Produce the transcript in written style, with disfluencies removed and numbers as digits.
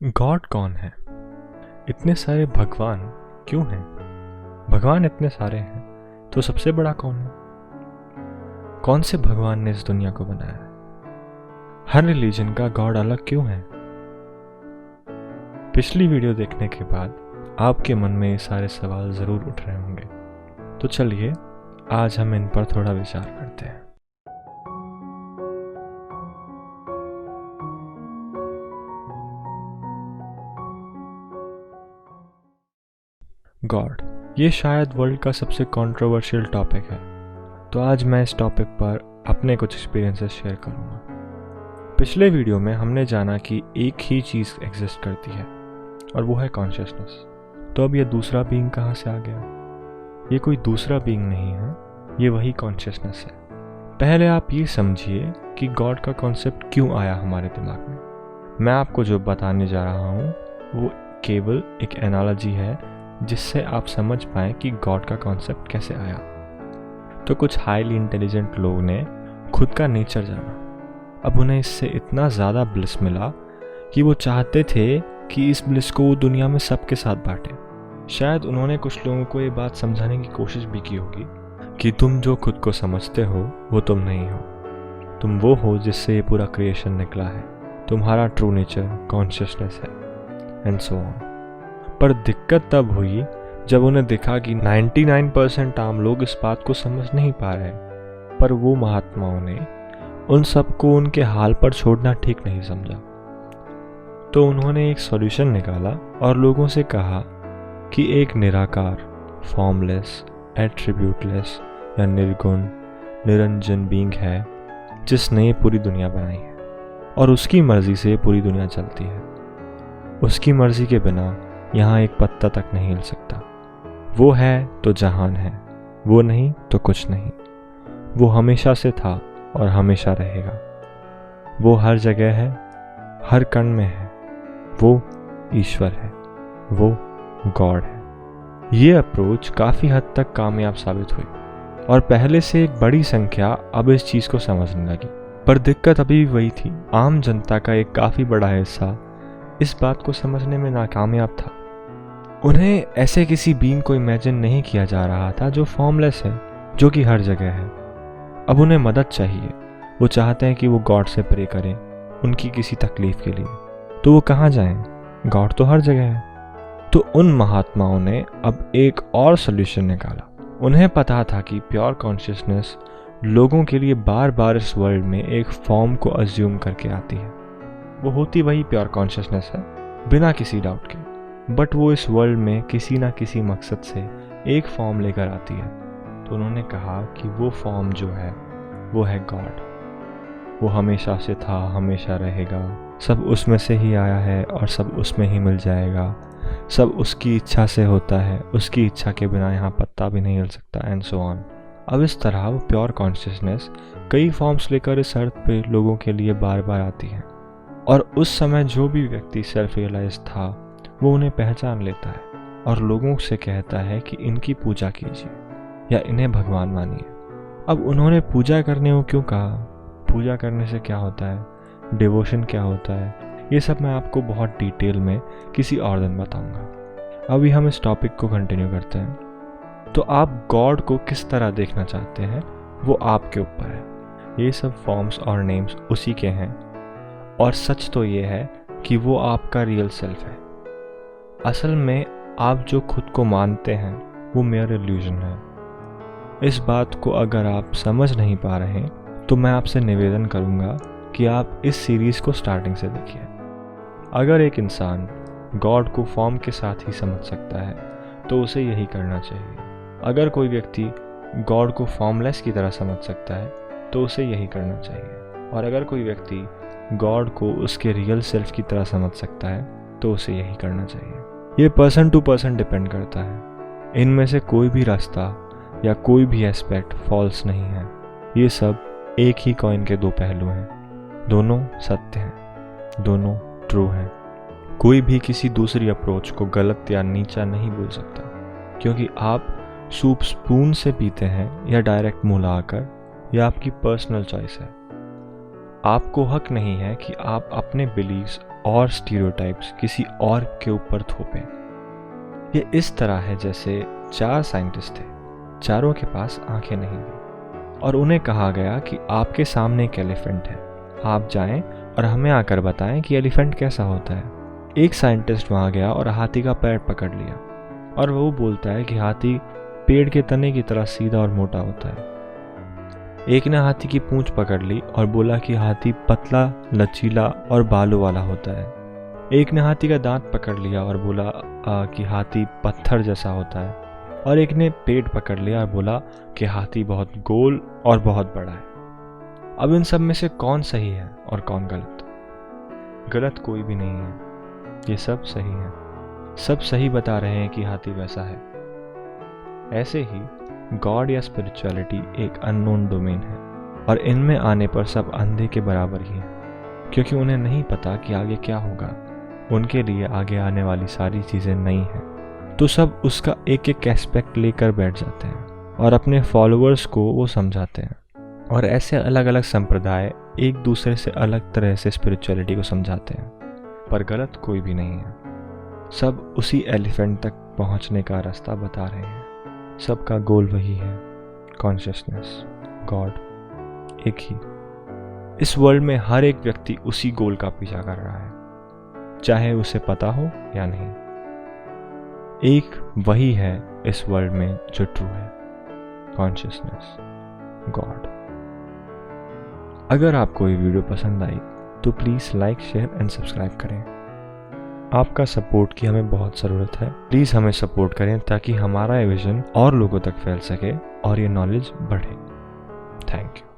God कौन है? इतने सारे भगवान क्यों हैं? भगवान इतने सारे हैं तो सबसे बड़ा कौन है? कौन से भगवान ने इस दुनिया को बनाया है? हर रिलीजन का गॉड अलग क्यों है? पिछली वीडियो देखने के बाद आपके मन में ये सारे सवाल जरूर उठ रहे होंगे, तो चलिए आज हम इन पर थोड़ा विचार करते हैं। गॉड, ये शायद वर्ल्ड का सबसे कंट्रोवर्शियल टॉपिक है, तो आज मैं इस टॉपिक पर अपने कुछ एक्सपीरियंसेस शेयर करूंगा। पिछले वीडियो में हमने जाना कि एक ही चीज़ एग्जिस्ट करती है और वो है कॉन्शियसनेस। तो अब ये दूसरा बीइंग कहाँ से आ गया? ये कोई दूसरा बीइंग नहीं है, ये वही कॉन्शियसनेस है। पहले आप ये समझिए कि गॉड का कॉन्सेप्ट क्यों आया हमारे दिमाग में। मैं आपको जो बताने जा रहा हूँ वो केवल एक एनालॉजी है जिससे आप समझ पाएं कि गॉड का कॉन्सेप्ट कैसे आया। तो कुछ हाईली इंटेलिजेंट लोग ने खुद का नेचर जाना। अब उन्हें इससे इतना ज़्यादा ब्लिस मिला कि वो चाहते थे कि इस ब्लिस को वो दुनिया में सबके साथ बांटे। शायद उन्होंने कुछ लोगों को ये बात समझाने की कोशिश भी की होगी कि तुम जो खुद को समझते हो वो तुम नहीं हो, तुम वो हो जिससे ये पूरा क्रिएशन निकला है, तुम्हारा ट्रू नेचर कॉन्शियसनेस है, एंड सो ऑन। पर दिक्कत तब हुई जब उन्हें दिखा कि 99% आम लोग इस बात को समझ नहीं पा रहे। पर वो महात्माओं ने उन सबको उनके हाल पर छोड़ना ठीक नहीं समझा। तो उन्होंने एक सॉल्यूशन निकाला और लोगों से कहा कि एक निराकार, फॉर्मलेस, एट्रीब्यूटलेस या निर्गुण, निरंजन बीइंग है जिसने ये पूरी दुनिया बनाई है और उसकी मर्जी से पूरी दुनिया चलती है। उसकी मर्जी के बिना यहाँ एक पत्ता तक नहीं हिल सकता। वो है तो जहान है, वो नहीं तो कुछ नहीं। वो हमेशा से था और हमेशा रहेगा। वो हर जगह है, हर कण में है। वो ईश्वर है, वो गॉड है। ये अप्रोच काफ़ी हद तक कामयाब साबित हुई और पहले से एक बड़ी संख्या अब इस चीज़ को समझने लगी। पर दिक्कत अभी भी वही थी, आम जनता का एक काफ़ी बड़ा हिस्सा इस बात को समझने में नाकामयाब था। उन्हें ऐसे किसी बीइंग को इमेजिन नहीं किया जा रहा था जो फॉर्मलेस है, जो कि हर जगह है। अब उन्हें मदद चाहिए। वो चाहते हैं कि वो गॉड से प्रे करें उनकी किसी तकलीफ के लिए। तो वो कहाँ जाएं? गॉड तो हर जगह है। तो उन महात्माओं ने अब एक और सोल्यूशन निकाला। उन्हें पता था कि प्योर कॉन्शियसनेस लोगों के लिए बार बार इस वर्ल्ड में एक फॉर्म को अज्यूम करके आती है। वो होती वही प्योर कॉन्शियसनेस है बिना किसी डाउट के, बट वो इस वर्ल्ड में किसी ना किसी मकसद से एक फॉर्म लेकर आती है। तो उन्होंने कहा कि वो फॉर्म जो है वो है गॉड। वो हमेशा से था, हमेशा रहेगा, सब उसमें से ही आया है और सब उसमें ही मिल जाएगा। सब उसकी इच्छा से होता है, उसकी इच्छा के बिना यहाँ पत्ता भी नहीं हिल सकता, एंड सो ऑन। अब इस तरह वो प्योर कॉन्शियसनेस कई फॉर्म्स लेकर इस अर्थ पे लोगों के लिए बार बार आती है और उस समय जो भी व्यक्ति सेल्फ रियलाइज था वो उन्हें पहचान लेता है और लोगों से कहता है कि इनकी पूजा कीजिए या इन्हें भगवान मानिए। अब उन्होंने पूजा करने को क्यों कहा? पूजा करने से क्या होता है? डिवोशन क्या होता है? ये सब मैं आपको बहुत डिटेल में किसी और दिन बताऊंगा। अभी हम इस टॉपिक को कंटिन्यू करते हैं। तो आप गॉड को किस तरह देखना चाहते हैं वो आपके ऊपर है। ये सब फॉर्म्स और नेम्स उसी के हैं और सच तो ये है कि वो आपका रियल सेल्फ है। असल में आप जो खुद को मानते हैं वो मेयर इल्यूजन है। इस बात को अगर आप समझ नहीं पा रहे तो मैं आपसे निवेदन करूंगा कि आप इस सीरीज़ को स्टार्टिंग से देखिए। अगर एक इंसान गॉड को फॉर्म के साथ ही समझ सकता है तो उसे यही करना चाहिए। अगर कोई व्यक्ति गॉड को फॉर्मलेस की तरह समझ सकता है तो उसे यही करना चाहिए। और अगर कोई व्यक्ति गॉड को उसके रियल सेल्फ की तरह समझ सकता है तो उसे यही करना चाहिए। ये पर्सन टू पर्सन डिपेंड करता है। इनमें से कोई भी रास्ता या कोई भी एस्पेक्ट फॉल्स नहीं है। ये सब एक ही कॉइन के दो पहलू हैं। दोनों सत्य हैं, दोनों ट्रू हैं। कोई भी किसी दूसरी अप्रोच को गलत या नीचा नहीं बोल सकता, क्योंकि आप सूप स्पून से पीते हैं या डायरेक्ट मुंह लगाकर, यह आपकी पर्सनल चॉइस है। आपको हक नहीं है कि आप अपने बिलीव्स और स्टीरियोटाइप्स किसी और के ऊपर थोपें। ये इस तरह है जैसे 4 साइंटिस्ट थे, चारों के पास आंखें नहीं थी और उन्हें कहा गया कि आपके सामने एक एलिफेंट है, आप जाएं और हमें आकर बताएं कि एलिफेंट कैसा होता है। एक साइंटिस्ट वहां गया और हाथी का पैर पकड़ लिया और वो बोलता है कि हाथी पेड़ के तने की तरह सीधा और मोटा होता है। एक ने हाथी की पूंछ पकड़ ली और बोला कि हाथी पतला, लचीला और बालों वाला होता है। एक ने हाथी का दांत पकड़ लिया और बोला कि हाथी पत्थर जैसा होता है और एक ने पेट पकड़ लिया और बोला कि हाथी बहुत गोल और बहुत बड़ा है। अब इन सब में से कौन सही है और कौन गलत? गलत कोई भी नहीं है, ये सब सही है। सब सही बता रहे हैं कि हाथी वैसा है। ऐसे ही गॉड या स्पिरिचुअलिटी एक अननोन डोमेन है और इनमें आने पर सब अंधे के बराबर ही हैं, क्योंकि उन्हें नहीं पता कि आगे क्या होगा। उनके लिए आगे आने वाली सारी चीज़ें नई हैं, तो सब उसका एक एक एस्पेक्ट लेकर बैठ जाते हैं और अपने फॉलोअर्स को वो समझाते हैं। और ऐसे अलग अलग संप्रदाय एक दूसरे से अलग तरह से स्पिरिचुअलिटी को समझाते हैं, पर गलत कोई भी नहीं है। सब उसी एलिफेंट तक पहुंचने का रास्ता बता रहे हैं। सबका गोल वही है, कॉन्शियसनेस, गॉड, एक ही। इस वर्ल्ड में हर एक व्यक्ति उसी गोल का पीछा कर रहा है, चाहे उसे पता हो या नहीं। एक वही है इस वर्ल्ड में जो ट्रू है, कॉन्शियसनेस, गॉड। अगर आपको ये वीडियो पसंद आई तो please like, share and subscribe करें। आपका सपोर्ट की हमें बहुत ज़रूरत है। प्लीज़ हमें सपोर्ट करें ताकि हमारा ये विज़न और लोगों तक फैल सके और ये नॉलेज बढ़े। Thank you.